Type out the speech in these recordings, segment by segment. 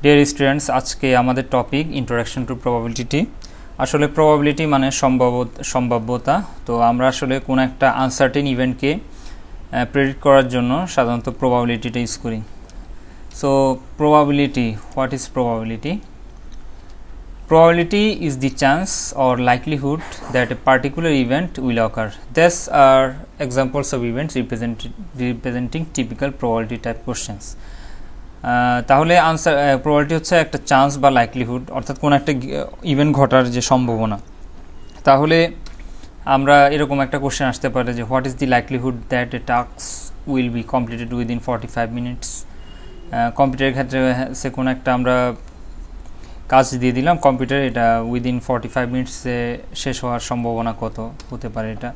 Dear students, আজকে আমাদের topic introduction to probability. আসলে প্রবাবিলিটি মানে সম্ভাব্যতা। তো আমরা আসলে কোনো একটা আনসার্টেন ইভেন্টকে প্রেডিক্ট করার জন্য সাধারণত প্রবাবিলিটিটা ইউজ করি। So probability, what is probability? Probability is the chance or likelihood that a particular event will occur. These are examples of events representing typical probability type questions. তাহলে আনসার প্রবাবিলিটি হচ্ছে একটা chance বা likelihood, অর্থাৎ কোনো একটা event ঘটার যে সম্ভাবনা। তাহলে আমরা এরকম একটা কোশ্চেন আসতে পারে যে what is the likelihood that a task will be completed within 45 minutes. কম্পিউটারের ক্ষেত্রে সে কোনো একটা আমরা কাজ দিয়ে দিলাম কম্পিউটার, এটা উইদিন 45 মিনিটসে শেষ হওয়ার সম্ভাবনা কত হতে পারে এটা।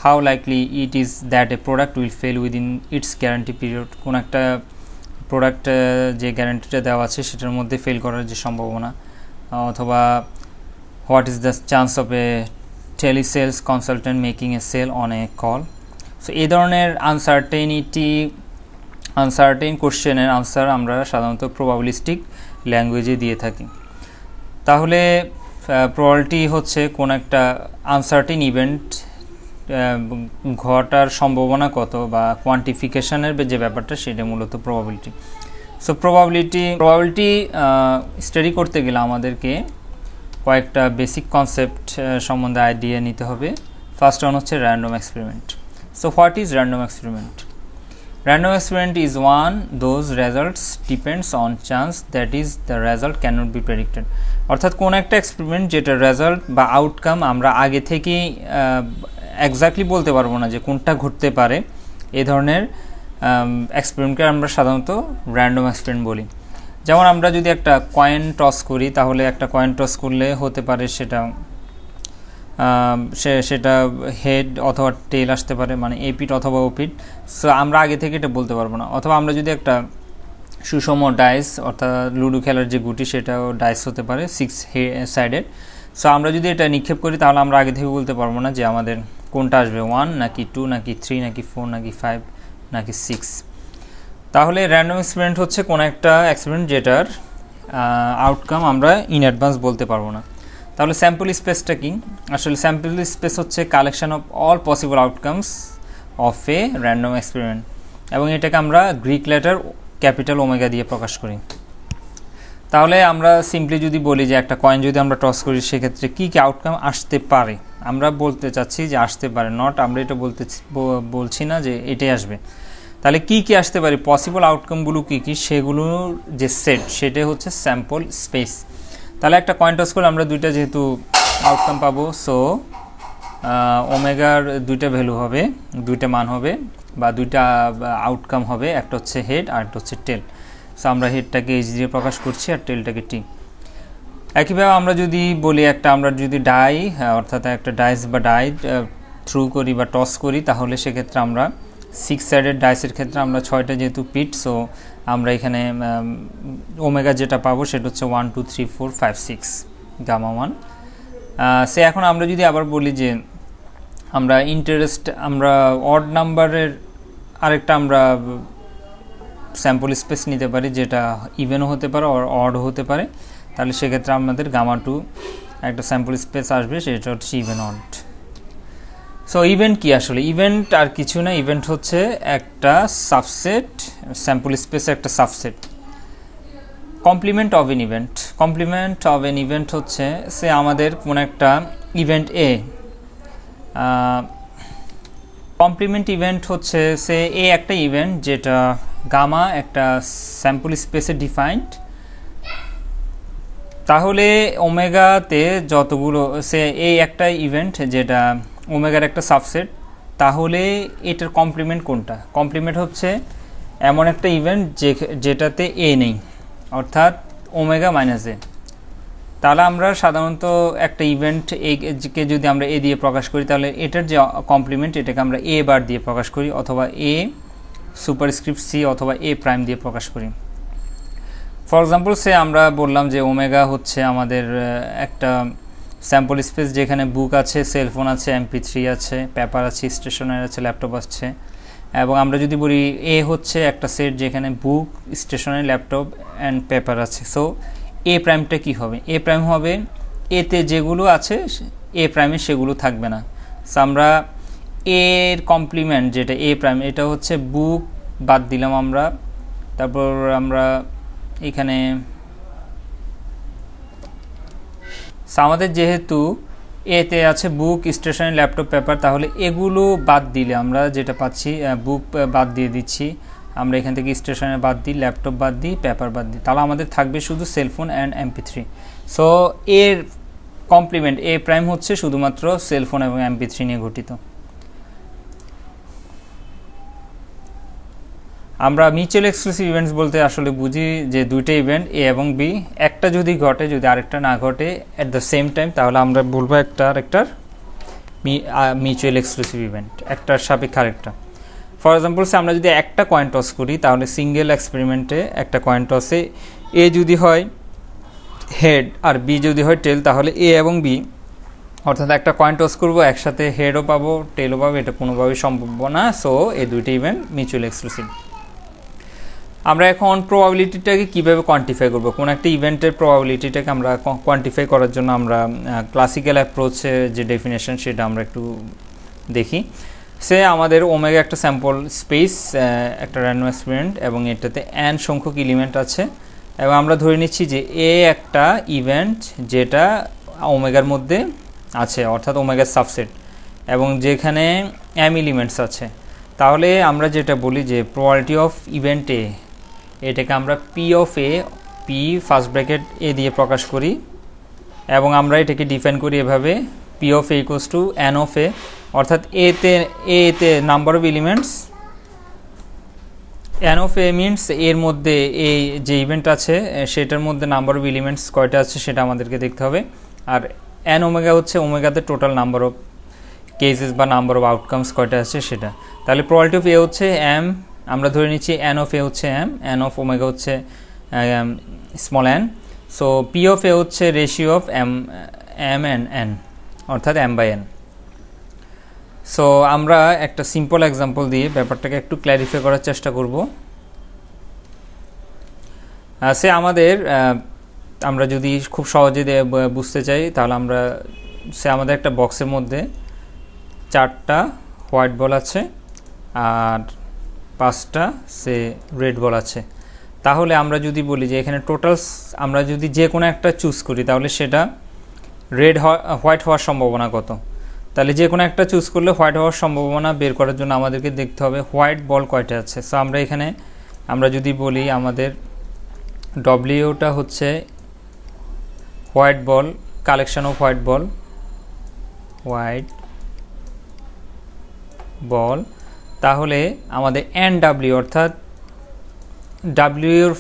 How likely it is that a product will fail within it's guarantee period. কোনো একটা প্রোডাক্ট যে গ্যারান্টিটা দেওয়া আছে সেটার মধ্যে ফেল করার যে সম্ভাবনা। অথবা what is the chance of a telesales consultant making a sale on a call. So এই ধরনের আনসার্টেন কোশ্চেনের আনসার আমরা সাধারণত প্রবাবিলিস্টিক ল্যাঙ্গুয়েজে দিয়ে থাকি। তাহলে প্রবাবিলিটি হচ্ছে কোন একটা আনসার্টেন ইভেন্ট ঘটার সম্ভাবনা কত বা কোয়ান্টিফিকেশনের যে ব্যাপারটা, সেটা মূলত প্রবাবিলিটি। সো প্রবাবিলিটি স্টাডি করতে গেলে আমাদেরকে কয়েকটা বেসিক কনসেপ্ট সম্বন্ধে আইডিয়া নিতে হবে। ফার্স্ট ওয়ান হচ্ছে random experiment. So what is random experiment? Random experiment is one those results depends on chance, that is the result cannot be predicted. অর্থাৎ কোন একটা এক্সপেরিমেন্ট যেটা রেজাল্ট বা আউটকাম আমরা আগে থেকেই এক্স্যাক্টলি বলতে পারবো না যে কোনটা ঘটতে পারে, এই ধরনের এক্সপেরিমেন্টকে আমরা সাধারণত র্যান্ডম এক্সপেরিমেন্ট বলি। যেমন আমরা যদি একটা কয়েন টস করি, তাহলে একটা কয়েন টস করলে হতে পারে সেটা হেড অথবা টেল আসতে পারে, মানে এপিট অথবা ওপিট। সো আমরা আগে থেকে এটা বলতে পারবো না। অথবা আমরা যদি একটা সুষম ডাইস, অর্থাৎ লুডো খেলার যে গুটি, সেটাও ডাইস হতে পারে 6 সাইডেড। সো আমরা যদি এটা নিক্ষেপ করি, তাহলে আমরা আগে থেকে বলতে পারবো না যে আমাদের কোনটা আসবে, 1 নাকি 2 নাকি 3 নাকি 4 নাকি 5 নাকি 6। তাহলে র্যান্ডম এক্সপেরিমেন্ট হচ্ছে কোনো একটা এক্সপেরিমেন্ট যেটার আউটকাম আমরা ইন অ্যাডভান্স বলতে পারবো না। তাহলে স্যাম্পল স্পেসটা কি? আসলে স্যাম্পল স্পেস হচ্ছে collection of all possible outcomes of A random experiment, এবং এটাকে আমরা গ্রিক লেটার ক্যাপিটাল ওমেগা দিয়ে প্রকাশ করি। তাহলে আমরা সিম্পলি যদি বলি যে একটা কয়েন যদি আমরা টস করি, সেক্ষেত্রে কী কী আউটকাম আসতে পারে, আমরা বলতে চাচ্ছি যে আসতে পারে, নট আমরা এটা বলছি না যে এটাই আসবে। তাহলে কী কী আসতে পারে, পসিবল আউটকামগুলো কী কী, সেগুলোর যে সেটা হচ্ছে স্যাম্পল স্পেস। তাহলে একটা কয়েন টস করে আমরা দুইটা যেহেতু আউটকাম পাবো, সো ওমেগার দুইটা ভ্যালু হবে, দুইটা মান হবে বা দুইটা আউটকাম হবে, একটা হচ্ছে হেড আর একটা হচ্ছে টেল। সো আমরা হেডটাকে এইচ দিয়ে প্রকাশ করছি আর টেলটাকে টি। একইভাবে আমরা যদি বলি আমরা যদি ডাই, অর্থাৎ একটা ডাইস বা ডাই থ্রু করি বা টস করি, তাহলে সেক্ষেত্রে আমরা 6 সাইডেড ডাইসের ক্ষেত্রে আমরা 6টা যেহেতু পিট, সো আমরা এখানে ওমেগা যেটা পাবো সেটা হচ্ছে 1 2 3 4 5 6 গামা 1। সে এখন আমরা যদি আবার বলি যে আমরা অড নাম্বারের আরেকটা আমরা স্যাম্পল স্পেস নিতে পারি, যেটা ইভেনও হতে পারে আর অড হতে পারে। তাহলে সেক্ষেত্রে আমাদের গামা 2 একটা স্যাম্পল স্পেস আসবে, সেটা হচ্ছে ইভেন অড। সো ইভেন্ট কি? আসলে ইভেন্ট আর কিছু না, ইভেন্ট হচ্ছে একটা সাবসেট, স্যাম্পল স্পেসের একটা subset. Complement of an event হচ্ছে সে আমাদের কোন একটা ইভেন্ট এ, কমপ্লিমেন্ট ইভেন্ট হচ্ছে সে একটা ইভেন্ট যেটা গামা একটা স্যাম্পল স্পেসে ডিফাইন্ড। তাহলে ওমেগাতে যতগুলো সে একটা ইভেন্ট যেটা ওমেগার একটা সাবসেট, তাহলে এটার কমপ্লিমেন্ট কোনটা? কমপ্লিমেন্ট হচ্ছে এমন একটা ইভেন্ট যেটাতে এ নেই, অর্থাৎ ওমেগা মাইনাস এ। তাহলে আমরা সাধারণত একটা ইভেন্ট একে যদি আমরা এ দিয়ে প্রকাশ করি, তাহলে এটার যে কমপ্লিমেন্ট এটাকে আমরা এ বার দিয়ে প্রকাশ করি, অথবা এ সুপারস্ক্রিপ্ট সি অথবা এ প্রাইম দিয়ে প্রকাশ করি। ফর এক্সাম্পল আমরা বললাম যে ওমেগা হচ্ছে আমাদের একটা স্যাম্পল স্পেস যেখানে বুক আছে, সেলফোন আছে, MP3 আছে, পেপার আছে, স্টেশনারি আছে, ল্যাপটপ আছে, এবং আমরা যদি বলি এ হচ্ছে একটা সেট যেখানে বুক, স্টেশনারি, ল্যাপটপ অ্যান্ড পেপার আছে। সো এ প্রাইমটা কী হবে? এ প্রাইম হবে এতে যেগুলো আছে এ প্রাইমে সেগুলো থাকবে না। সো আমরা এর কমপ্লিমেন্ট যেটা এ প্রাইম, এটা হচ্ছে বুক বাদ দিলাম আমরা। তারপর আমরা এখানে আমাদের যেহেতু এতে আছে বুক, স্টেশনারি, ল্যাপটপ, পেপার, তাহলে এগুলো বাদ দিলে আমরা যেটা পাচ্ছি, বুক বাদ দিয়ে দিচ্ছি আমরা, এখান থেকে স্টেশনারি বাদ দিই, ল্যাপটপ বাদ দিই, পেপার বাদ দিই, তাহলে আমাদের থাকবে শুধু সেলফোন অ্যান্ড MP3। সো এর কমপ্লিমেন্ট এ প্রাইম হচ্ছে শুধুমাত্র সেলফোন এবং MP3 নিয়ে গঠিত। আমরা মিউচুয়াল এক্সক্লুসিভ ইভেন্টস বলতে আসলে বুঝি যে দুইটা ইভেন্ট এ এবং বি, একটা যদি ঘটে, যদি আরেকটা না ঘটে অ্যাট দ্য সেম টাইম, তাহলে আমরা বলবো একটা আরেকটার মিউচুয়াল এক্সক্লুসিভ ইভেন্ট, একটার সাপেক্ষে আরেকটা। ফর এক্সাম্পল আমরা যদি একটা কয়েন টস করি, তাহলে সিঙ্গেল এক্সপেরিমেন্টে একটা কয়েন টসে এ যদি হয় হেড আর বি যদি হয় টেল, তাহলে এ এবং বি অর্থাৎ একটা কয়েন টস করবো, একসাথে হেডও পাবো টেলও পাবো, এটা কোনোভাবেই সম্ভব না। সো এই দুইটা ইভেন্ট মিউচুয়াল এক্সক্লুসিভ। আমরা এখন প্রবাবিলিটিটাকে কীভাবে কোয়ান্টিফাই করবো, কোন একটা ইভেন্টের প্রবাবিলিটিটাকে আমরা কোয়ান্টিফাই করার জন্য আমরা ক্লাসিক্যাল অ্যাপ্রোচে যে ডেফিনেশন সেটা আমরা একটু দেখি। সে আমাদের ওমেগা একটা স্যাম্পল স্পেস, একটা র্যান্ডম এক্সপেরিমেন্ট, এবং এটাতে n সংখ্যক এলিমেন্ট আছে, এবং আমরা ধরে নিচ্ছি যে এ একটা ইভেন্ট যেটা ওমেগার মধ্যে আছে, অর্থাৎ ওমেগার সাবসেট, এবং যেখানে m এলিমেন্টস আছে। তাহলে আমরা যেটা বলি যে প্রবাবিলিটি অফ ইভেন্ট এ, এটাকে আমরা P of A, P first bracket এ দিয়ে প্রকাশ করি, এবং আমরা এটাকে ডিফাইন করি এভাবে, P of A equals to N of A, অর্থাৎ এতে number of elements, N of A means এর মধ্যে এই যে ইভেন্ট আছে সেটার মধ্যে নাম্বার অফ এলিমেন্টস কয়টা আছে সেটা আমাদেরকে দেখতে হবে, আর এন ওমেগা হচ্ছে ওমেগাতে টোটাল নাম্বার অফ কেসেস বা নাম্বার অফ আউটকামস কয়টা আছে সেটা। তাহলে প্রবাবিলিটি অফ এ হচ্ছে এম, আমরা ধরে নিচ্ছি এন অফ এ হচ্ছে এম, এন অফ ওমেগা হচ্ছে small N. So P of A হচ্ছে ratio of M and N, অর্থাৎ এম বাই এন। সো আমরা একটা সিম্পল এক্সাম্পল দিয়ে ব্যাপারটাকে একটু ক্ল্যারিফাই করার চেষ্টা করব। সে আমাদের আমরা যদি খুব সহজে বুঝতে চাই, তাহলে আমরা আমাদের একটা বক্সের মধ্যে 4টা হোয়াইট বল আছে আর 5টা রেড বল আছে। তাহলে আমরা যদি বলি যে এখানে টোটালস আমরা যদি যে কোনো একটা চুজ করি, তাহলে সেটা হোয়াইট হওয়ার সম্ভাবনা কত। তাহলে যে কোনো একটা চুজ করলে হোয়াইট হওয়ার সম্ভাবনা বের করার জন্য আমাদেরকে দেখতে হবে হোয়াইট বল কয়টা আছে। সো আমরা এখানে আমরা যদি বলি আমাদের ডব্লিউটা হচ্ছে white ball, collection off white ball, তাহলে আমাদের NW অর্থাৎ ডাব্লিউর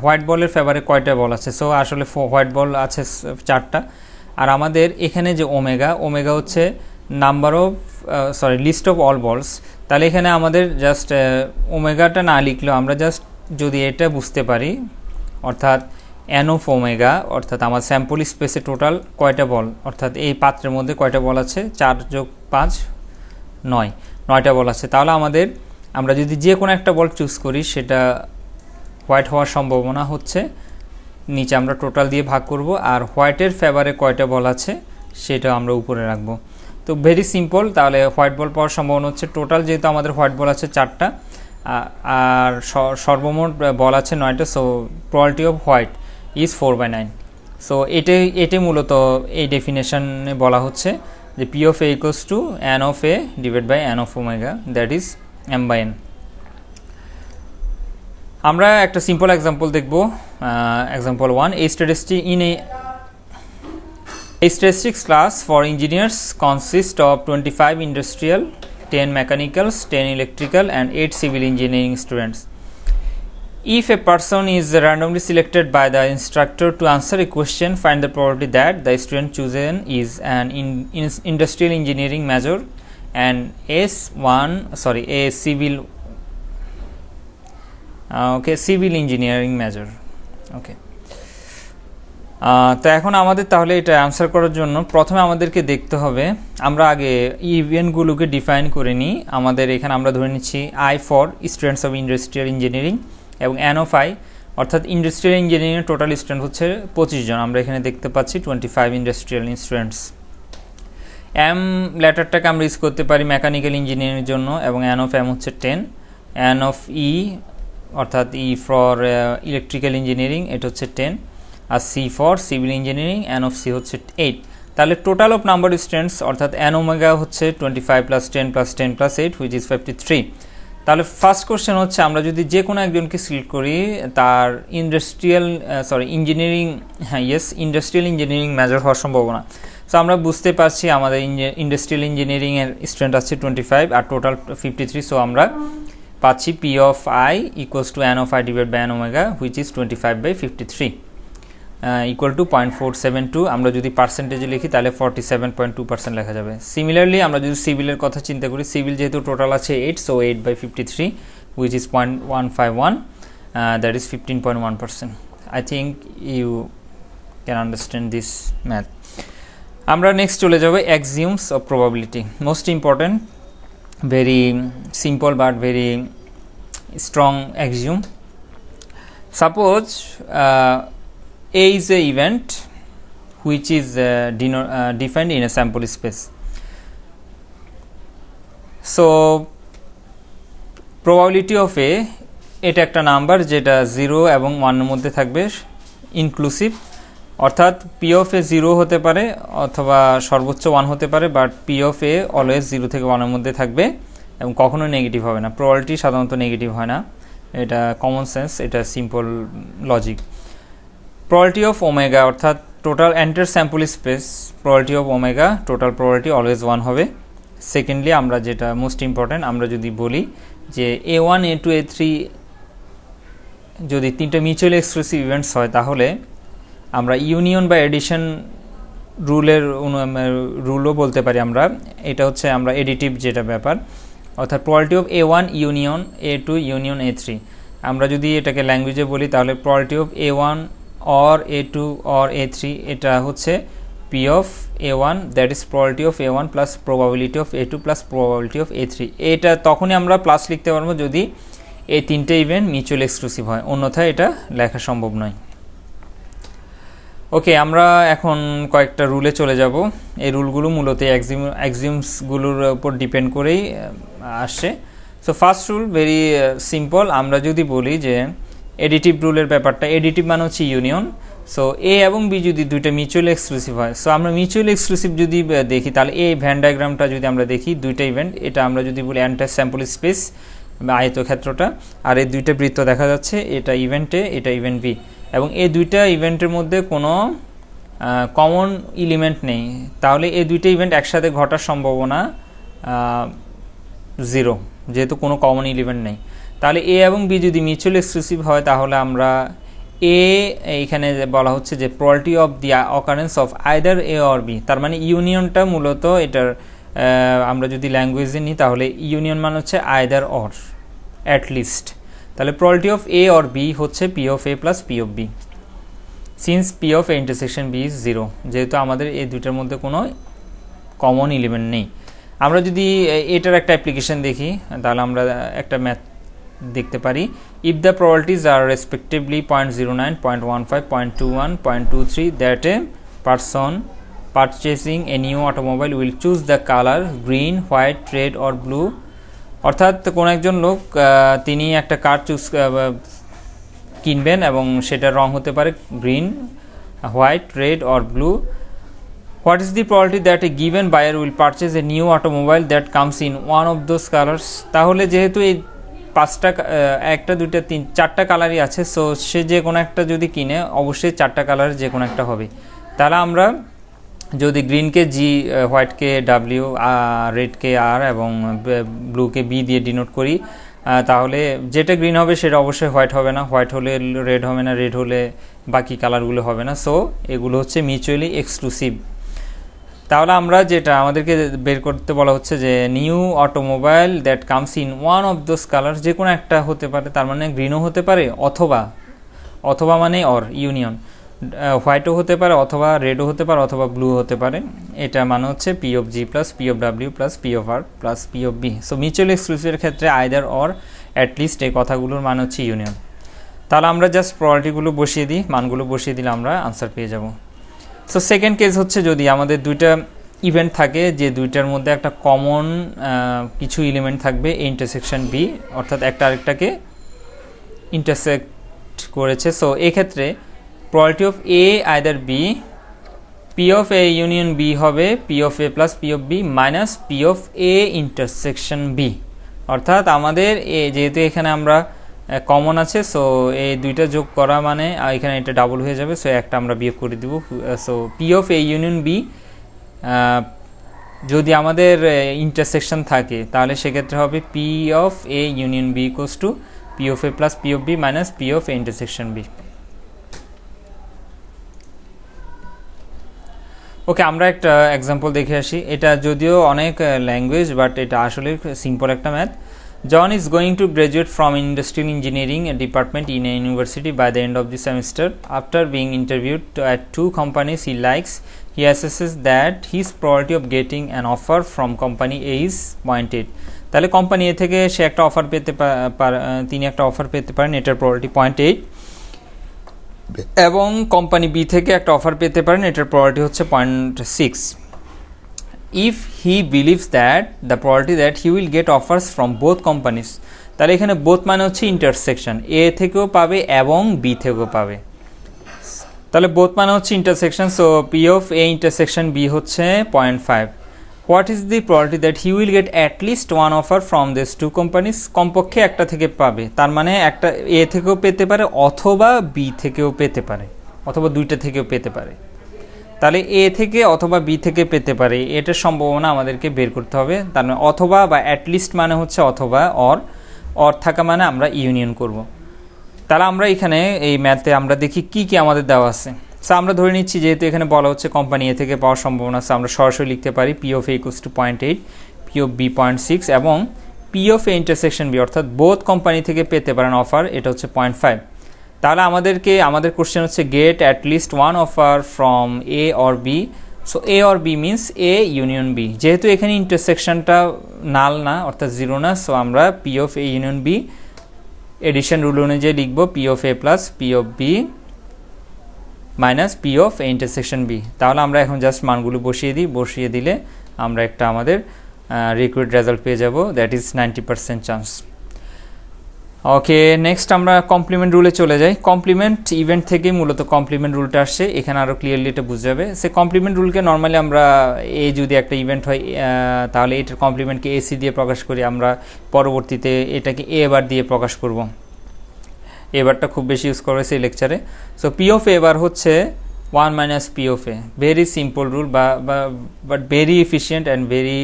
হোয়াইট বলের ফেভারে কয়টা বল আছে। সো আসলে হোয়াইট বল আছে 4টা, আর আমাদের এখানে যে ওমেগা হচ্ছে number of list of all balls. তাহলে এখানে আমাদের জাস্ট ওমেগাটা না লিখলেও আমরা জাস্ট যদি এটা বুঝতে পারি, অর্থাৎ এন অফ ওমেগা, অর্থাৎ আমার স্যাম্পল স্পেসে টোটাল কয়টা বল, অর্থাৎ এই পাত্রের মধ্যে কয়টা বল আছে, 4 যোগ 5 9টা বল আছে। তাহলে আমরা যদি যে কোনো একটা বল চুজ করি সেটা হোয়াইট হওয়ার সম্ভাবনা হচ্ছে, নিচে আমরা টোটাল দিয়ে ভাগ করব, আর হোয়াইটের ফেভারে কয়টা বল আছে সেটা আমরা উপরে রাখবো। তো ভেরি সিম্পল। তাহলে হোয়াইট বল পাওয়ার সম্ভাবনা হচ্ছে টোটাল, যেহেতু আমাদের হোয়াইট বল আছে 4টা আর সর্বমোট বল আছে 9টা, so probability of white is 4/9। So এটাই মূলত এই ডেফিনেশনে বলা হচ্ছে যে P of A equals to N of A divide by N of omega, that is m/n। আমরা একটা সিম্পল এক্সাম্পল দেখব। Example 1, a statistics class for engineers consists of 25 industrial, 10 mechanicals, 10 electrical and 8 civil engineering students. If a person is randomly selected by the instructor to answer a question, find the probability that the student chosen is an industrial engineering major and a civil engineering major. Okay. তো এখন আমাদের তাহলে এটা answer করার জন্য প্রথমে আমাদেরকে দেখতে হবে, আমরা আগে ইভেন্টগুলোকে ডিফাইন করে নিই। আমাদের এখানে আমরা ধরে নিচ্ছি I for students of industrial engineering এবং এন অফ আই, অর্থাৎ ইন্ডাস্ট্রিয়াল ইঞ্জিনিয়ারিংয়ের টোটাল স্টুডেন্ট হচ্ছে 25 জন। আমরা এখানে দেখতে পাচ্ছি 25 ইন্ডাস্ট্রিয়াল স্টুডেন্টস। এম লেটারটাকে আমরা ইউজ করতে পারি মেকানিক্যাল ইঞ্জিনিয়ারিংয়ের জন্য, এবং এন অফ এম হচ্ছে 10। এন অফ ই অর্থাৎ ই ফর ইলেকট্রিক্যাল ইঞ্জিনিয়ারিং, এটা হচ্ছে 10। আর C for civil engineering, N of C হচ্ছে 8। তাহলে total of number of students অর্থাৎ এন ওমেগা হচ্ছে 25 + 10 + 10 + 8 হুইচ ইজ 53। তাহলে ফার্স্ট কোশ্চেন হচ্ছে আমরা যদি যে কোনো একজনকে সিলেক্ট করি তার ইঞ্জিনিয়ারিং, ইন্ডাস্ট্রিয়াল ইঞ্জিনিয়ারিং মেজর হওয়ার সম্ভাবনা। সো আমরা বুঝতে পারছি আমাদের ইন্ডাস্ট্রিয়াল ইঞ্জিনিয়ারিংয়ের স্টুডেন্ট আছে 25 আর টোটাল 53। সো আমরা পাচ্ছি P of I equals to N of I divide by N omega which is 25/53 equal to 0.472। আমরা যদি পার্সেন্টেজে লিখি তাহলে 47.2% লেখা যাবে। সিমিলারলি আমরা যদি সিভিলের কথা চিন্তা করি, সিভিল যেহেতু টোটাল আছে 8, so 8/53 which is 0.151, that is 15.1%। I think you can understand this math. আমরা নেক্সট চলে যাব axioms of probability, most important, very simple but very strong axiom. Suppose A is a event which is defined in a sample space. So probability of A, এটা একটা number যেটা 0 এবং 1 এর মধ্যে থাকবে ইনক্লুসিভ, অর্থাৎ P of A 0 হতে পারে অথবা সর্বোচ্চ 1 হতে পারে, but P of A always 0 থেকে 1 এর মধ্যে থাকবে এবং কখনো নেগেটিভ হবে না। প্রবাবিলিটি সাধারণত নেগেটিভ হয় না, এটা কমন সেন্স, এটা simple logic. Probability of omega অর্থাৎ total entire sample space, probability of omega total probability always 1 হবে। সেকেন্ডলি আমরা যেটা মোস্ট ইম্পর্টেন্ট, আমরা যদি বলি যে A1 A2 A3 যদি তিনটা মিউচুয়ালি এক্সক্লুসিভ ইভেন্টস হয় তাহলে আমরা ইউনিয়ন বা এডিশন রুলও বলতে পারি আমরা। এটা হচ্ছে আমরা এডিটিভ যেটা ব্যাপার, অর্থাৎ probability of A1 union A2 union A3। আমরা যদি এটাকে ল্যাঙ্গুয়েজে বলি তাহলে probability of A1 or A2 or A3, এটা হচ্ছে P of A1 that is probability of A1 plus probability of A2 plus probability of A3। এটা তখনই আমরা প্লাস লিখতে পারবো যদি এই তিনটে ইভেন্ট মিউচুয়াল এক্সক্লুসিভ হয়, অন্যথায় এটা লেখা সম্ভব নয়। ওকে, আমরা এখন কয়েকটা রুলে চলে যাব। এই রুলগুলো মূলত অ্যাক্সিওমসগুলোর উপর ডিপেন্ড করেই আসছে। So first rule very simple, আমরা যদি বলি যে এডিটিভ রুলের ব্যাপারটা, এডিটিভ মানে হচ্ছে ইউনিয়ন। সো এ এবং বি যদি দুইটা মিউচুয়ালি এক্সক্লুসিভ হয়, সো আমরা মিউচুয়ালি এক্সক্লুসিভ যদি দেখি তাহলে এই ভ্যান ডায়াগ্রামটা যদি আমরা দেখি, দুইটা ইভেন্ট, এটা আমরা যদি বলি এন্টার স্যাম্পল স্পেস আয়তক্ষেত্রটা, আর এই দুইটা বৃত্ত দেখা যাচ্ছে, এটা ইভেন্ট এ, এটা ইভেন্ট বি, এবং এই দুইটা ইভেন্টের মধ্যে কোনো কমন এলিমেন্ট নেই, তাহলে এই দুইটা ইভেন্ট একসাথে ঘটার সম্ভাবনা 0, যেহেতু কোনো কমন এলিমেন্ট নেই। তাহলে এ এবং বি যদি মিউচুয়াল এক্সক্লুসিভ হয় তাহলে আমরা এইখানে বলা হচ্ছে যে probability of the occurrence of either A or B, তার মানে ইউনিয়নটা মূলত এটার আমরা যদি ল্যাঙ্গুয়েজে নিই তাহলে ইউনিয়ন মানে হচ্ছে আইদার অর অ্যাট লিস্ট। তাহলে probability of A or B হচ্ছে P of A plus P of B, since P of A intersection B is 0, যেহেতু আমাদের এই দুইটার মধ্যে কোনো কমন এলিমেন্ট নেই। আমরা যদি এটার একটা অ্যাপ্লিকেশন দেখি তাহলে আমরা একটা ম্যাথ দেখতে পারি। If the probabilities are respectively 0.09, 0.15, 0.21, 0.23 that a person purchasing a new automobile will choose the colour green, white, red or blue, অর্থাৎ কোনো একজন লোক তিনি একটা কার কিনবেন এবং সেটার রং হতে পারে green, white, red or blue. What is the probability that a given buyer will purchase a new automobile that comes in one of those colors? তাহলে যেহেতু এই পাঁচটা, একটা, দুইটা, তিন, চারটা কালারই আছে, সো সে যে কোনো একটা যদি কিনে অবশ্যই চারটা কালারের যে কোনো একটা হবে। তাহলে আমরা যদি গ্রিনকে জি, হোয়াইটকে ডাব্লিউ, রেডকে আর এবং ব্লুকে বি দিয়ে ডিনোট করি, তাহলে যেটা গ্রিন হবে সেটা অবশ্যই হোয়াইট হবে না, হোয়াইট হলে রেড হবে না, রেড হলে বাকি কালারগুলো হবে না। সো এগুলো হচ্ছে মিউচুয়ালি এক্সক্লুসিভ। তাহলে আমরা যেটা আমাদেরকে বের করতে বলা হচ্ছে যে new automobile that comes in one of those colour, যে কোনো একটা হতে পারে, তার মানে গ্রিনও হতে পারে অথবা মানে অর ইউনিয়ন, হোয়াইটও হতে পারে অথবা রেডও হতে পারে অথবা ব্লু হতে পারে। এটা মানে হচ্ছে P of G plus P of W plus P of R plus P of B. So mutual এক্সক্লুসিভের ক্ষেত্রে আইদার অর অ্যাটলিস্ট এই কথাগুলোর মানে হচ্ছে ইউনিয়ন। তাহলে আমরা জাস্ট প্রবাবিলিটিগুলো বসিয়ে দিই, মানগুলো বসিয়ে দিলে আমরা আনসার পেয়ে যাব। সো সেকেন্ড কেস হচ্ছে যদি আমাদের দুইটা ইভেন্ট থাকে যে দুইটার মধ্যে একটা কমন কিছু এলিমেন্ট থাকবে এ ইন্টারসেকশন বি, অর্থাৎ একটা আরেকটাকে ইন্টারসেক্ট করেছে। সো এক্ষেত্রে probability of A either B, P of A union B হবে P of A plus P of B minus P of A intersection B. অর্থাৎ আমাদের এ যেহেতু এখানে আমরা কমন আছে, সো এই দুইটা যোগ করা মানে এখানে এটা ডাবল হয়ে যাবে, সো একটা আমরা বিয়োগ করে দিব। So P of A union B যদি আমাদের ইন্টারসেকশন থাকে তাহলে সেক্ষেত্রে হবে P of A union B equals to P of A plus P of B minus P of A intersection B. Okay, আমরা একটা এক্সাম্পল দেখে আসি। এটা যদিও অনেক ল্যাঙ্গুয়েজ, বাট এটা আসলে সিম্পল একটা math. John is going to graduate from Industrial Engineering department in a university by the end of the semester. After being interviewed at 2 companies he likes, he assesses that his probability of getting an offer from company A is 0.8. তাহলে company এ থেকে সে একটা offer পেতে তিনি একটা offer পেতে পারেন, এটার probability 0.8, এবং কোম্পানি বি থেকে একটা অফার পেতে পারেন, এটার প্রবাবিলিটি হচ্ছে 0.6. if he believes that the probability that he will get offers from both companies, তাহলে এখানে বোথ মানে হচ্ছে ইন্টারসেকশন, এ থেকেও পাবে এবং বি থেকেও পাবে। তাহলে বোথ মানে হচ্ছে intersection, so P of A intersection B হচ্ছে 0.5. What is the probability that he will get at least one offer from this 2 companies? কমপক্ষে একটা থেকে পাবে, তার মানে একটা এ থেকেও পেতে পারে অথবা বি থেকেও পেতে পারে অথবা দুইটা থেকেও পেতে পারে। তাহলে এ থেকে অথবা বি থেকে পেতে পারে, এটার সম্ভাবনা আমাদেরকে বের করতে হবে। তার মানে অথবা বা অ্যাটলিস্ট মানে হচ্ছে অথবা, অর থাকা মানে আমরা ইউনিয়ন করব। তাহলে আমরা এখানে এই ম্যাথে আমরা দেখি কি কি আমাদের দেওয়া আছে। সো আমরা ধরে নিচ্ছি যেহেতু এখানে বলা হচ্ছে কোম্পানি এ থেকে পাওয়ার সম্ভাবনা আছে, আমরা সরাসরি লিখতে পারি P of A equals to 0.8, P of B 0.6 এবং P of A intersection B, অর্থাৎ বোথ কোম্পানি থেকে পেতে পারেন অফার, এটা হচ্ছে 0.5। তাহলে আমাদের কোশ্চেন হচ্ছে get at least one offer from A or B. So A or B means A union B, যেহেতু এখানে ইন্টারসেকশনটা নাল না অর্থাৎ জিরো না, সো আমরা P of A union B addition rule অনুযায়ী লিখব P of A plus P of B minus P of A intersection B. তাহলে আমরা এখন জাস্ট মানগুলো বসিয়ে দিলে আমরা একটা আমাদের রিকোয়ার্ড রেজাল্ট পেয়ে যাব, that is 90% chance. Okay, next আমরা কমপ্লিমেন্ট রুলে চলে যাই। কমপ্লিমেন্ট ইভেন্ট থেকে মূলত কমপ্লিমেন্ট রুলটা আসছে, এখানে আরও ক্লিয়ারলি এটা বুঝে যাবে। সে কমপ্লিমেন্ট রুলকে নর্মালি আমরা এ যদি একটা ইভেন্ট হয় তাহলে এটার কমপ্লিমেন্টকে এসি দিয়ে প্রকাশ করি, আমরা পরবর্তীতে এটাকে এ বার দিয়ে প্রকাশ করব। এবারটা খুব বেশি ইউজ করা হয়েছে এই লেকচারে। সো পি অফ এ বার হচ্ছে 1 minus P of A, very simple rule but very efficient and very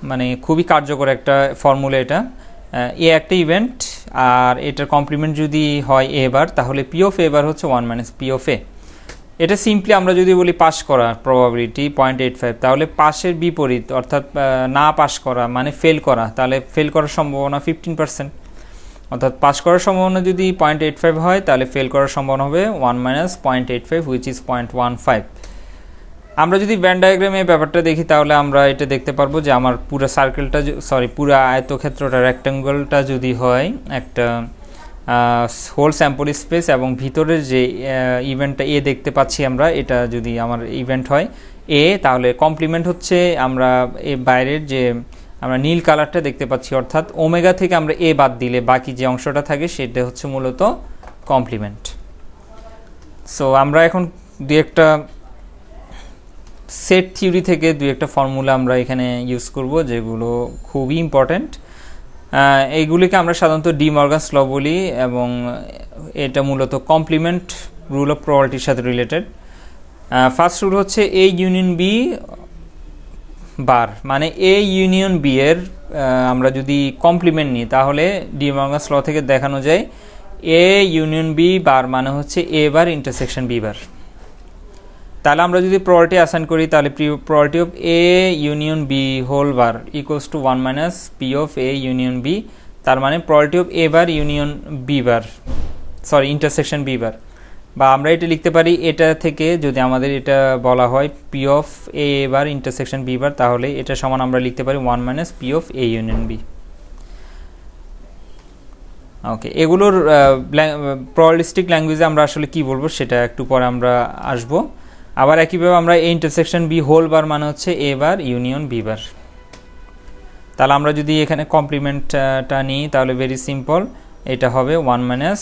মানে খুবই কার্যকর একটা ফর্মুলা এটা। এ একটা ইভেন্ট আর এটার কমপ্লিমেন্ট যদি হয় এ বার, তাহলে পি অফ এ বার হচ্ছে 1 মাইনাস পি অফ এ। এটা সিম্পলি আমরা যদি বলি পাস করার প্রবাবিলিটি 0.85, তাহলে পাসের বিপরীত অর্থাৎ না পাস করা মানে ফেল করা, তাহলে ফেল করার সম্ভাবনা 15%, অর্থাৎ পাস করার সম্ভাবনা যদি 0.85 হয় তাহলে ফেল করার সম্ভাবনা হবে 1 মাইনাস 0.85 হুইচ ইজ 0.15। আমরা যদি ভ্যান ডায়াগ্রামে ব্যাপারটা দেখি তাহলে আমরা এটা দেখতে পারবো যে আমার পুরো সার্কেলটা পুরো আয়তক্ষেত্রটা রেক্ট্যাঙ্গলটা যদি হয় একটা হোল স্যাম্পল স্পেস এবং ভিতরের যে ইভেন্টটা এ দেখতে পাচ্ছি আমরা, এটা যদি আমার ইভেন্ট হয় এ, তাহলে কমপ্লিমেন্ট হচ্ছে আমরা এ বাইরের যে আমরা নীল কালারটা দেখতে পাচ্ছি, অর্থাৎ ওমেগা থেকে আমরা এ বাদ দিলে বাকি যে অংশটা থাকে সেটা হচ্ছে মূলত কমপ্লিমেন্ট। সো আমরা এখন দু একটা সেট থিওরি থেকে দু একটা ফর্মুলা আমরা এখানে ইউজ করব যেগুলো খুবই ইম্পর্ট্যান্ট। এইগুলিকে আমরা সাধারণত ডি মর্গানস ল বলি এবং এটা মূলত কমপ্লিমেন্ট রুল অফ প্রবাবিলিটির সাথে রিলেটেড। ফার্স্ট রুল হচ্ছে এ ইউনিয়ন বি বার, মানে এ ইউনিয়ন বি এর আমরা যদি কমপ্লিমেন্ট নিই তাহলে ডি মর্গানস ল থেকে দেখানো যায় এ ইউনিয়ন বি বার মানে হচ্ছে এ বার ইন্টারসেকশন বি বার। তাহলে আমরা যদি প্রবাবিলিটি অ্যাসাইন করি তাহলে probability of A union B whole bar equals to 1 minus P of A union B, তার মানে probability of A bar union B bar sorry intersection B bar, বা আমরা এটা লিখতে পারি এটা থেকে যদি আমাদের এটা বলা হয় P of A bar intersection B bar, তাহলে এটা সমান আমরা লিখতে পারি 1 minus P of A union B. Okay, এগুলোর প্রবাবিলিস্টিক ল্যাঙ্গুয়েজে আমরা আসলে কি বলবো সেটা একটু পরে আমরা আসব। আবার একইভাবে আমরা A intersection B whole bar মানে হচ্ছে এ বার ইউনিয়ন বি বার। তাহলে আমরা যদি এখানে কমপ্লিমেন্টটা নিই তাহলে ভেরি সিম্পল, এটা হবে 1 মাইনাস,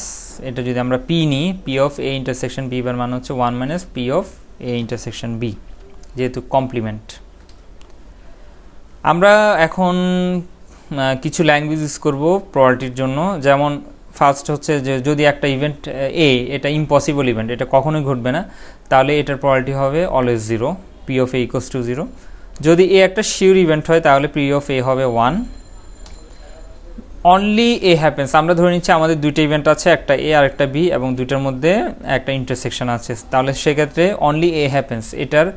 এটা যদি আমরা পি নিই, P of A intersection B bar মানে হচ্ছে 1 minus P of A intersection B, যেহেতু কমপ্লিমেন্ট। আমরা এখন কিছু ল্যাঙ্গুয়েজ ইউজ করবো প্রবাবিলিটির জন্য। যেমন ফার্স্ট হচ্ছে যে যদি একটা ইভেন্ট এ এটা ইম্পসিবল ইভেন্ট, এটা কখনোই ঘটবে না, তাহলে এটার প্রবাবিলিটি হবে always 0, P of A equals two 0। যদি এ একটা শিওর ইভেন্ট হয় তাহলে পি অফ এ হবে 1। অনলি এ হ্যাপেন্স, আমরা ধরে নিচ্ছি আমাদের দুইটা ইভেন্ট আছে, একটা এ আর একটা বি, এবং দুইটার মধ্যে একটা ইন্টারসেকশন আছে, তাহলে সেক্ষেত্রে অনলি এ হ্যাপেন্স, এটার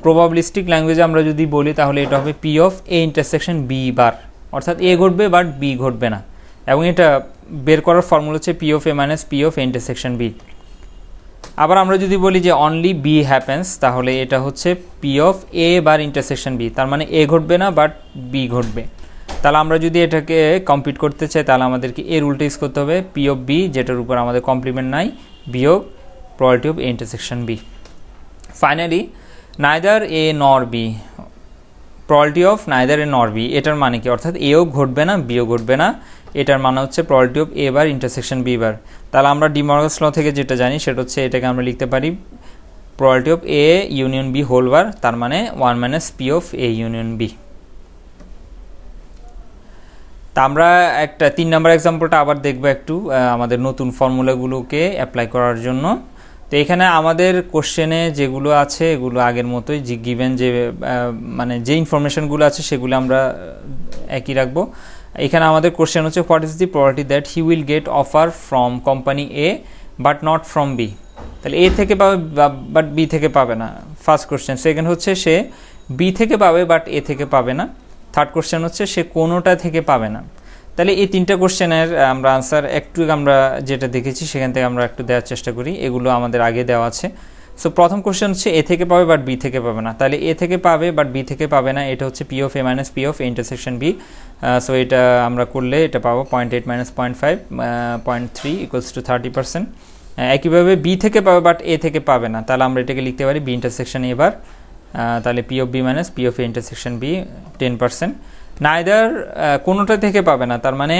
প্রবাবিলিস্টিক ল্যাঙ্গুয়েজে আমরা যদি বলি তাহলে এটা হবে P of A intersection B bar, অর্থাৎ এ ঘটবে বাট বি ঘটবে না, এবং এটা বের করার ফর্মুলা হচ্ছে P of A minus P of A intersection B. আবার আমরা যদি বলি যে অনলি বি হ্যাপেন্স, তাহলে এটা হচ্ছে P of A bar intersection B, তার মানে এ ঘটবে না বাট বি ঘটবে। তাহলে আমরা যদি এটাকে কমপ্লিট করতে চাই তাহলে আমাদেরকে এর উল্টো ইউজ করতে হবে পি অফ বি, যেটার উপর আমাদের কমপ্লিমেন্ট নাই, বিয়োগ probability of A intersection B. Finally neither A nor B, probability of neither A nor B, এটার মানে কি, অর্থাৎ এও ঘটবে না বিও ঘটবে না, এটার মানে হচ্ছে probability of A bar intersection B bar. তাহলে আমরা ডি মর্গানস ল থেকে যেটা জানি সেটা হচ্ছে এটাকে আমরা লিখতে পারি probability of A union B whole bar, তার মানে 1 minus P of A union B. তা আমরা একটা 3 নম্বর এক্সাম্পলটা আবার দেখবো একটু আমাদের নতুন ফর্মুলাগুলোকে অ্যাপ্লাই করার জন্য। তো এখানে আমাদের কোশ্চেনে যেগুলো আছে এগুলো আগের মতোই, যে গিভেন যে মানে যে ইনফরমেশনগুলো আছে সেগুলো আমরা একই রাখবো। এখানে আমাদের কোশ্চেন হচ্ছে what is the probability that he will get offer from company A but not from B. তাহলে এ থেকে পাবে বাট বি থেকে পাবে না, ফার্স্ট কোশ্চেন। সেকেন্ড হচ্ছে সে বি থেকে পাবে বাট এ থেকে পাবে না। থার্ড কোশ্চেন হচ্ছে সে কোনোটা থেকে পাবে না। তাহলে এই 3টা কোশ্চেনের আমরা আনসার একটু আমরা যেটা দেখেছি সেখান থেকে আমরা একটু দেওয়ার চেষ্টা করি, এগুলো আমাদের আগে দেওয়া আছে। সো প্রথম কোশ্চেন হচ্ছে এ থেকে পাবে বাট বি থেকে পাবে না, তাহলে এ থেকে পাবে বাট বি থেকে পাবে না, এটা হচ্ছে P of A minus P of A intersection B. So এটা আমরা করলে এটা পাবো 0.8 মাইনাস 0.5 0.3 ইকুয়ালস টু 30%। একইভাবে বি থেকে পাবে বাট এ থেকে পাবে না, তাহলে আমরা এটাকে লিখতে পারি বি ইন্টারসেকশন এ বার, তাহলে P of B minus P of A intersection B 10%। Neither কোনোটা থেকে পাবে না, তার মানে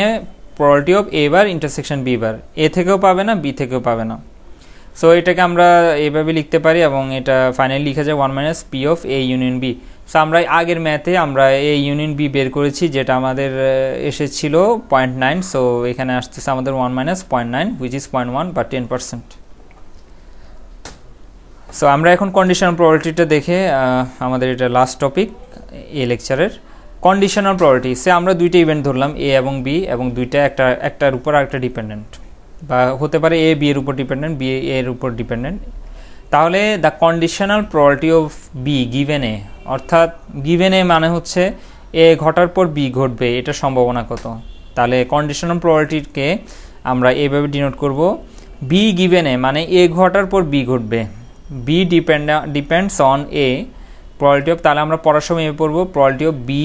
probability of A bar intersection B bar, A থেকেও পাবে না বি থেকেও পাবে না। সো এটাকে আমরা এইভাবে লিখতে পারি, এবং এটা ফাইনালি লিখা যায় 1 minus P of A union B. So আমরা আগের ম্যাথে আমরা এ ইউনিয়ন বি বের করেছি, যেটা আমাদের এসেছিল 0.9, সো এখানে আসতেছে আমাদের 1 মাইনাস 0.9 হুইচ ইজ 0.1 বা 10%। সো আমরা এখন কন্ডিশনাল প্রবাবিলিটিটা দেখে আমাদের এটা লাস্ট টপিক এই লেকচারের। কন্ডিশনাল প্রবাবিলিটি, সে আমরা দুইটা ইভেন্ট ধরলাম এ এবং বি, এবং দুইটা একটার উপর আরেকটা ডিপেন্ডেন্ট, বা হতে পারে এ বি এর উপর ডিপেন্ডেন্ট, বি এর উপর ডিপেন্ডেন্ট। তাহলে the conditional probability of B given A, অর্থাৎ গিভেন এ মানে হচ্ছে এ ঘটার পর বি ঘটবে, এটা সম্ভাবনা কত। তাহলে কন্ডিশনাল প্রবাবিলিটিকে আমরা এইভাবে ডিনোট করব, বি গিভেন এ মানে এ ঘটার পর বি ঘটবে, B depends on A probability of, তাহলে আমরা পড়ার সময় পড়বো প্রবাবিলিটি অফ বি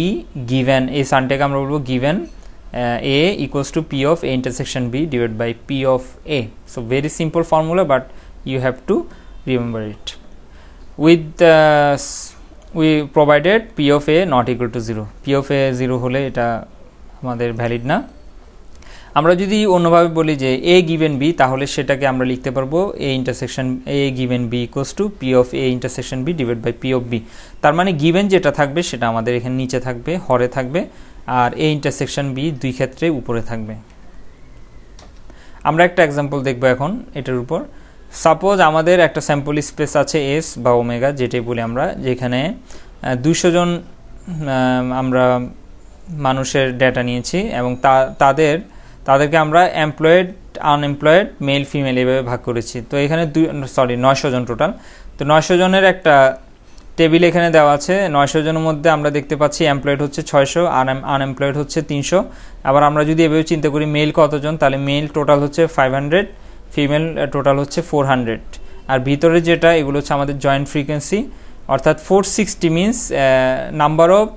গিভেন, এই সানটাকে আমরা বলবো given A equals to P of A intersection B divide by P of A. So very simple formula, but you have to remember it. With we provided P of A not equal to 0, P of A 0 হলে এটা আমাদের valid না। আমরা যদি অন্যভাবে বলি যে এ given B, তাহলে সেটাকে আমরা লিখতে পারবো A intersection A given B equals to P of A intersection B divide by P of B. তার মানে গিভেন যেটা থাকবে সেটা আমাদের এখানে নিচে থাকবে, হরে থাকবে, আর এ ইন্টারসেকশন বি দুই ক্ষেত্রে উপরে থাকবে। আমরা একটা এক্সাম্পল দেখবো এখন এটার উপর। সাপোজ আমাদের একটা স্যাম্পল স্পেস আছে এস বা ওমেগা, যেটাই বলি আমরা, যেখানে 200 জন আমরা মানুষের ডেটা নিয়েছি, এবং তাদেরকে আমরা এমপ্লয়েড আনএমপ্লয়েড মেল ফিমেল এভাবে ভাগ করেছি। তো এখানে 900 জন টোটাল। তো 900 জনের একটা টেবিল এখানে দেওয়া আছে। 900 জনের মধ্যে আমরা দেখতে পাচ্ছি এমপ্লয়েড হচ্ছে 600 আর আনএমপ্লয়েড হচ্ছে 300। আবার আমরা যদি এভাবে চিন্তা করি মেল কতজন, তাহলে মেল টোটাল হচ্ছে 500, ফিমেল টোটাল হচ্ছে 400, আর ভিতরে যেটা এগুলো হচ্ছে আমাদের জয়েন্ট ফ্রিকোয়েন্সি, অর্থাৎ 460 means number of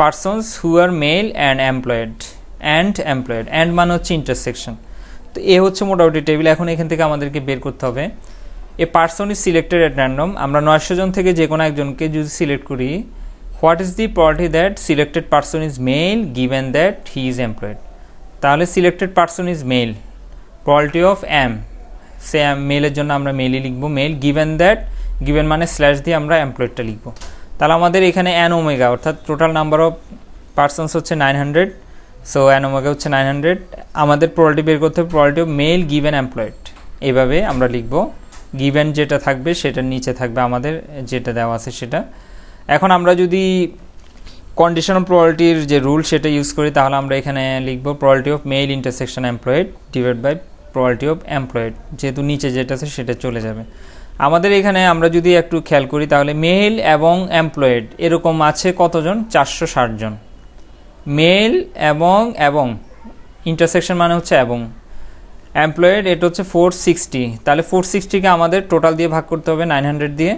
persons who are male and employed, and মানে হচ্ছে ইন্টারসেকশন। তো এ হচ্ছে মোটামুটি টেবিল। এখন এখান থেকে আমাদেরকে বের করতে হবে a person is selected at random. আমরা 900 জন থেকে যে কোনো একজনকে যদি সিলেক্ট করি, what is the probability that selected person is male given that he is employed. তাহলে selected person is male, probability of M, সে মেলের জন্য আমরা মেলই লিখবো, মেল, গিভেন দ্যাট, গিভেন মানে স্ল্যাশ দিয়ে আমরা এমপ্লয়েডটা লিখবো। তাহলে আমাদের এখানে অ্যান ওমেগা, অর্থাৎ টোটাল নাম্বার অফ পারসনস হচ্ছে 900, সো অ্যান ওমেগা হচ্ছে 900। আমাদের প্রবাবিলিটি বের করতে হবে probability of male given employed, এইভাবে আমরা লিখবো। গিভেন যেটা থাকবে সেটার নিচে থাকবে আমাদের যেটা দেওয়া আছে সেটা। এখন আমরা যদি কন্ডিশনাল প্রবাবিলিটির যে রুল সেটা ইউজ করি, তাহলে আমরা এখানে লিখবো probability of male intersection employed divide by probability of employed, যেহেতু নিচে যেটা আছে সেটা চলে যাবে। আমাদের এখানে আমরা যদি একটু খেয়াল করি, তাহলে মেল এবং এমপ্লয়েড এরকম আছে কতজন, 460 জন। মেল এবং ইন্টারসেকশন মানে হচ্ছে এবং, এমপ্লয়েড এটা হচ্ছে 460, তাহলে 460কে আমাদের টোটাল দিয়ে ভাগ করতে হবে 900 দিয়ে,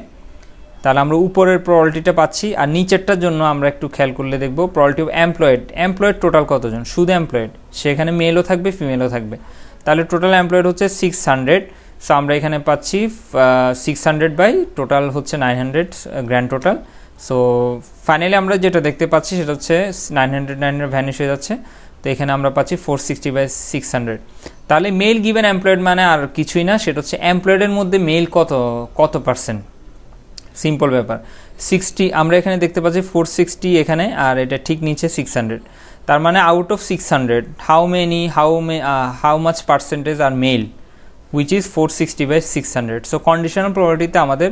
তাহলে আমরা উপরের প্রবাবিলিটিটা পাচ্ছি। আর নিচেরটার জন্য আমরা একটু খেয়াল করলে দেখব প্রবাবিলিটি অফ এমপ্লয়েড টোটাল কতজন, শুধু এমপ্লয়েড, সেখানে মেলও থাকবে ফিমেলও থাকবে, তাহলে টোটাল এমপ্লয়েড হচ্ছে 600। সো আমরা এখানে পাচ্ছি 600 বাই টোটাল হচ্ছে 900 গ্র্যান্ড টোটাল। সো ফাইনালি আমরা যেটা দেখতে পাচ্ছি সেটা হচ্ছে 900 ভ্যানিশ হয়ে যাচ্ছে, তো এখানে আমরা পাচ্ছি 460 বাই 600। তাহলে মেল গিভেন এমপ্লয়েড মানে আর কিছুই না, সেটা হচ্ছে এমপ্লয়েডের মধ্যে মেল কত পার্সেন্ট। সিম্পল ব্যাপার, 60 আমরা এখানে দেখতে পাচ্ছি 460 এখানে, আর এটা ঠিক নিচে 600, তার মানে out of 600 how much percentage are male, which is 460 by 600. So conditional প্রবাবিলিটিতে আমাদের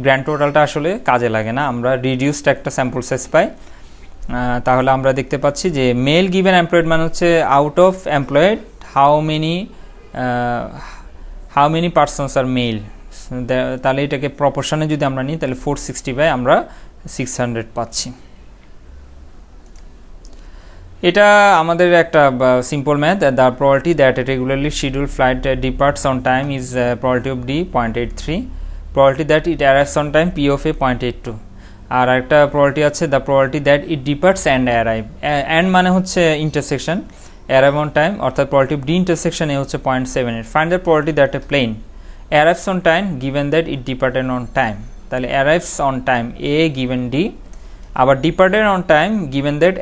গ্র্যান্ড টোটালটা আসলে কাজে লাগে না, আমরা রিডিউসড একটা স্যাম্পল সাইজ পাই। তাহলে আমরা দেখতে পাচ্ছি যে মেল গিভেন এমপ্লয়েড মানে হচ্ছে out of employed how many persons are male. তাহলে এটাকে প্রপোর্শনে যদি আমরা নিই, তাহলে 460 বাই আমরা 600 পাচ্ছি। এটা আমাদের একটা simple math. The probability that a regularly schedule flight departs on time is probability of D 0.83, probability that it arrives on time P of A 0.82, আর একটা প্রবাবিলিটি আছে the probability that it departs and arrive, and মানে হচ্ছে intersection, arrive on time, অর্থাৎ probability of D intersection A হচ্ছে 0.78। Find the probability that a plane arrives on time given that it departed on time. তাহলে arrives on time A given D, আবার departed on time given that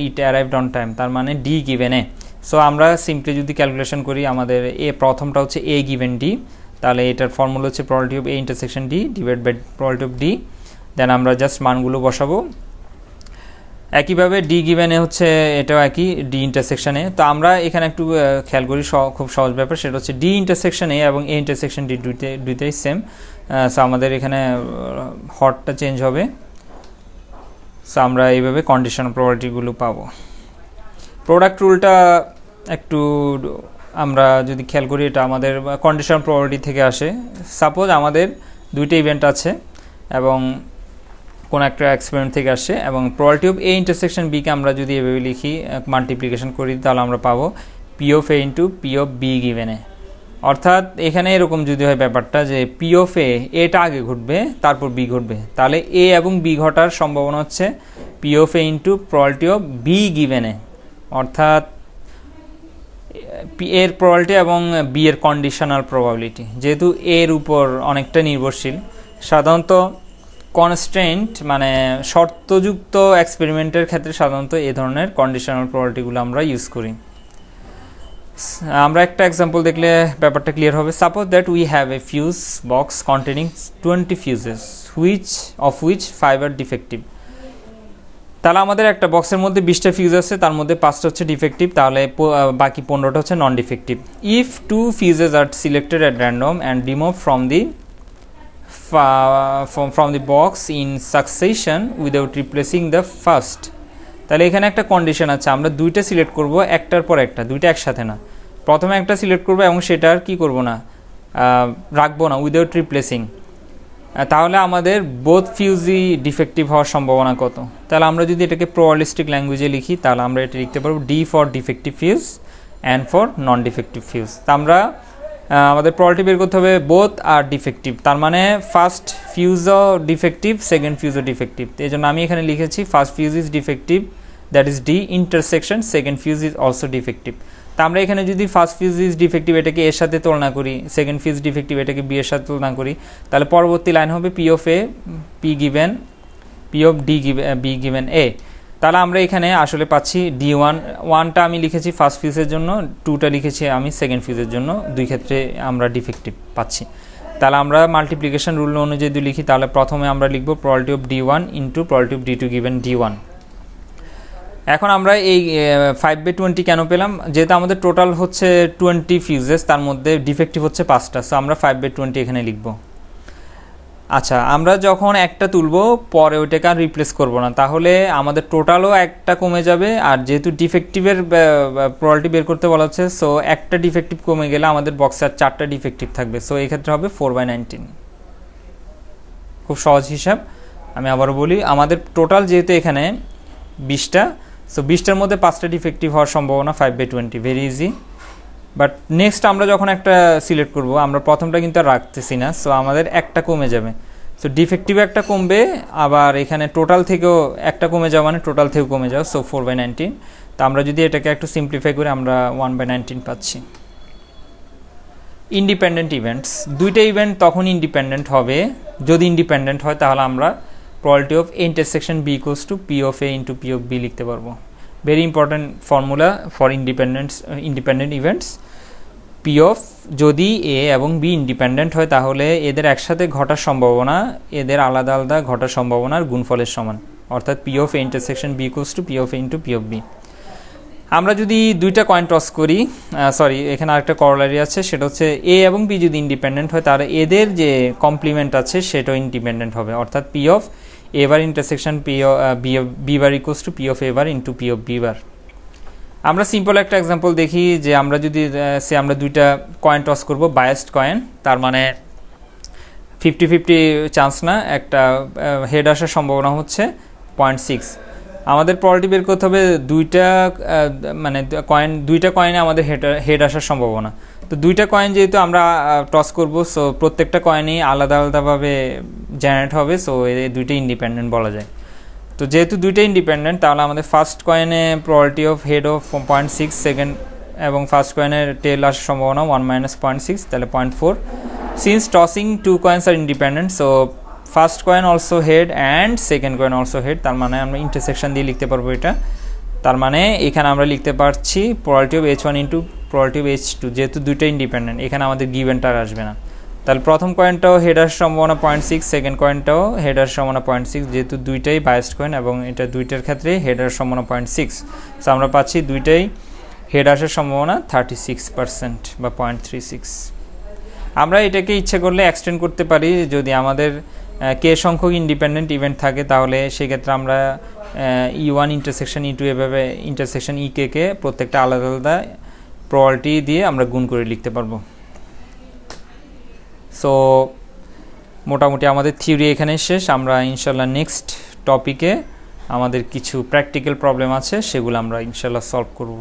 it arrived on time, তার মানে D given A. So আমরা simply যদি calculation করি, আমাদের প্রথমটা হচ্ছে এ গিভেন ডি, তাহলে এটার ফর্মুলা হচ্ছে probability of A intersection D divide by probability of D, then আমরা জাস্ট মানগুলো বসাবো। একইভাবে ডি গিভেন এ হচ্ছে এটাও একই ডি ইন্টারসেকশন এ। তো আমরা এখানে একটু খেয়াল করি, খুব সহজ ব্যাপার, সেটা হচ্ছে ডি ইন্টারসেকশন এ এবং এ ইন্টারসেকশন ডি দুইটাই সেম। সো আমাদের এখানে হটটা চেঞ্জ হবে। সো আমরা এইভাবে কন্ডিশনাল প্রবাবিলিটিগুলো পাবো। প্রোডাক্ট রুলটা একটু আমরা যদি খেয়াল করি, এটা আমাদের কন্ডিশনাল প্রবাবিলিটি থেকে আসে। সাপোজ আমাদের দুইটা ইভেন্ট আছে এবং কোন একটা এক্সপেরিমেন্ট থেকে আসে, এবং প্রবাবিলিটি অফ এ ইন্টারসেকশন বিকে আমরা যদি এভাবে লিখি, মাল্টিপ্লিকেশন করি, তাহলে আমরা পাবো P of A into P of B given A. অর্থাৎ এখানে এরকম যদি হয় ব্যাপারটা যে পি অফ এটা আগে ঘটবে তারপর বি ঘটবে, তাহলে এ এবং বি ঘটার সম্ভাবনা হচ্ছে P of A into probability of B given A, অর্থাৎ এর প্রবাবিলিটি এবং বি এর কন্ডিশনাল প্রবাবিলিটি, যেহেতু এর উপর অনেকটা নির্ভরশীল। সাধারণত কনস্ট্রেন্ট মানে শর্তযুক্ত এক্সপেরিমেন্টের ক্ষেত্রে সাধারণত এই ধরনের কন্ডিশনাল প্রবাবিলিটিগুলো আমরা ইউজ করি। আমরা একটা এক্সাম্পল দেখলে ব্যাপারটা ক্লিয়ার হবে। Suppose that we have a fuse box containing 20 fuses of which 5 are defective। তাহলে আমাদের একটা বক্সের মধ্যে 20টা ফিউজ আছে, তার মধ্যে 5টা হচ্ছে ডিফেক্টিভ, তাহলে বাকি 15টা হচ্ছে নন defective. If 2 fuses are selected at random and removed from the box in succession without replacing the first, তাহলে এখানে একটা কন্ডিশন আছে, আমরা দুইটা সিলেক্ট করব একটার পর একটা, দুইটা একসাথে না। প্রথমে একটা সিলেক্ট করব এবং সেটা আর কি করব না, রাখবো না উইদাউট রিপ্লেসিং, তাহলে আমাদের বোথ ফিউজই ডিফেক্টিভ হওয়ার সম্ভাবনা কত। তাহলে আমরা যদি এটাকে প্রবাবিলিস্টিক ল্যাঙ্গুয়েজে লিখি, তাহলে আমরা এটা লিখতে পারবো D for defective fuse and for non defective fuse. তা আমরা আমাদের প্রবাবিলিটি বের করতে হবে বোথ আর ডিফেক্টিভ, তার মানে ফার্স্ট ফিউজও ডিফেক্টিভ, সেকেন্ড ফিউজও ডিফেক্টিভ। এই জন্য আমি এখানে লিখেছি first fuse is defective, that is D intersection, second fuse is also defective. তা আমরা এখানে যদি ফার্স্ট ফিউজ ইজ ডিফেক্টিভ এটাকে এর সাথে তুলনা করি, সেকেন্ড ফিউজ ডিফেক্টিভ এটাকে বি এর সাথে তুলনা করি, তাহলে পরবর্তী লাইন হবে P of A P given P of D B given A. তাহলে আমরা এখানে আসলে পাচ্ছি D1, 1টা আমি লিখেছি ফার্স্ট ফিউজের জন্য, 2টা লিখেছি আমি সেকেন্ড ফিউজের জন্য, দুই ক্ষেত্রে আমরা ডিফেক্টিভ পাচ্ছি। তাহলে আমরা মাল্টিপ্লিকেশন রুল অনুযায়ী যদি লিখি তাহলে প্রথমে আমরা লিখব probability of D1 into probability of D2 given D1। এখন আমরা এই 5/20 কেন পেলাম, যেহেতু আমাদের টোটাল হচ্ছে 20 ফিউজেস, তার মধ্যে ডিফেক্টিভ হচ্ছে 5টা, সো আমরা 5/20 এখানে লিখব। আচ্ছা, আমরা যখন একটা তুলব পরে ওইটাকে আর রিপ্লেস করব না, তাহলে আমাদের টোটালও একটা কমে যাবে, আর যেহেতু ডিফেক্টিভের প্রবাবিলিটি বের করতে বলা হচ্ছে, সো একটা ডিফেক্টিভ কমে গেলে আমাদের বক্সে আর 4টা ডিফেক্টিভ থাকবে, সো এই ক্ষেত্রে হবে 4/19। খুব সহজ হিসাব। আমি আবারও বলি, আমাদের টোটাল যেহেতু এখানে 20টা, সো 20টার মধ্যে 5টা ডিফেক্টিভ হওয়ার সম্ভাবনা 5/20, ভেরি ইজি। বাট নেক্সট আমরা যখন একটা সিলেক্ট করব, আমরা প্রথমটা কিন্তু আর রাখতেছি না, সো আমাদের একটা কমে যাবে, সো ডিফেক্টিভ একটা কমবে, আবার এখানে টোটাল থেকেও একটা কমে যাওয়া মানে টোটাল থেকেও কমে যাওয়া, সো 4/19। তো আমরা যদি এটাকে একটু সিম্পলিফাই করি আমরা 1/19 পাচ্ছি। ইন্ডিপেন্ডেন্ট ইভেন্টস, দুইটা ইভেন্ট তখন ইন্ডিপেন্ডেন্ট হবে যদি ইন্ডিপেন্ডেন্ট হয়, তাহলে আমরা probability of A intersection B equals to P of A into P of B লিখতে পারবো। Very important formula for independent events. P of যদি এ এবং বি ইন্ডিপেন্ডেন্ট হয় তাহলে এদের একসাথে ঘটার সম্ভাবনা এদের আলাদা আলাদা ঘটার সম্ভাবনার গুণফলের সমান, অর্থাৎ P of A intersection B equals to P of A into P of B. আমরা যদি দুইটা কয়েন টস করি, এখানে আরেকটা করলারি আছে, সেটা হচ্ছে এ এবং বি যদি ইন্ডিপেন্ডেন্ট হয় তাহলে এদের যে কমপ্লিমেন্ট আছে সেটাও ইন্ডিপেন্ডেন্ট হবে, অর্থাৎ P of A bar intersection B bar equals to P of A bar into P of B bar. আমরা সিম্পল একটা এক্সাম্পল দেখি যে আমরা যদি আমরা দুইটা কয়েন টস করব, বায়াসড কয়েন, তার মানে 50-50 চান্স না, একটা হেড আসার সম্ভাবনা হচ্ছে 0.6। আমাদের প্রবাবিলিটি বের করতে হবে দুইটা কয়েনে আমাদের হেড আসার সম্ভাবনা। তো দুইটা কয়েন যেহেতু আমরা টস করব, সো প্রত্যেকটা কয়েনই আলাদা আলাদাভাবে জেনারেট হবে, সো এই দুইটা ইন্ডিপেন্ডেন্ট বলা যায়। তো যেহেতু দুইটা ইন্ডিপেন্ডেন্ট, তাহলে আমাদের ফার্স্ট কয়েনে probability of head of 0.6, second এবং ফার্স্ট কয়েনের টেল আসার সম্ভাবনা 1 - 0.6, তাহলে 0.4। Since tossing two coins are independent, so first coin also head and second coin also head, তার মানে আমরা ইন্টারসেকশন দিয়ে লিখতে পারবো এটা। তার মানে এখানে আমরা লিখতে পারছি probability of H1 into probability of H2, যেহেতু দুইটা ইন্ডিপেন্ডেন্ট এখানে আমাদের গিভেনটা আর আসবে না। তাহলে প্রথম কয়েনটাও হেড আসার সম্ভাবনা 0.6, সেকেন্ড কয়েনটাও হেড আসার সম্ভাবনা 0.6, যেহেতু দুইটাই বায়াসড কয়েন এবং এটা দুইটার ক্ষেত্রে হেড আসার সম্ভাবনা 0.6, সো আমরা পাচ্ছি দুইটাই হেড আসার সম্ভাবনা 36% বা 0.36। আমরা এটাকে ইচ্ছে করলে এক্সটেন্ড করতে পারি, যদি আমাদের কে সংখ্যক ইন্ডিপেন্ডেন্ট ইভেন্ট থাকে তাহলে সেক্ষেত্রে আমরা E1 ইন্টারসেকশন E2 এভাবে ইন্টারসেকশন কে প্রত্যেকটা আলাদা আলাদা প্রবাবিলিটি দিয়ে আমরা গুণ করে লিখতে পারবো। সো মোটামুটি আমাদের থিওরি এখানে শেষ। আমরা ইনশাল্লাহ নেক্সট টপিকে আমাদের কিছু প্র্যাকটিক্যাল প্রবলেম আছে, সেগুলো আমরা ইনশাল্লাহ সলভ করব।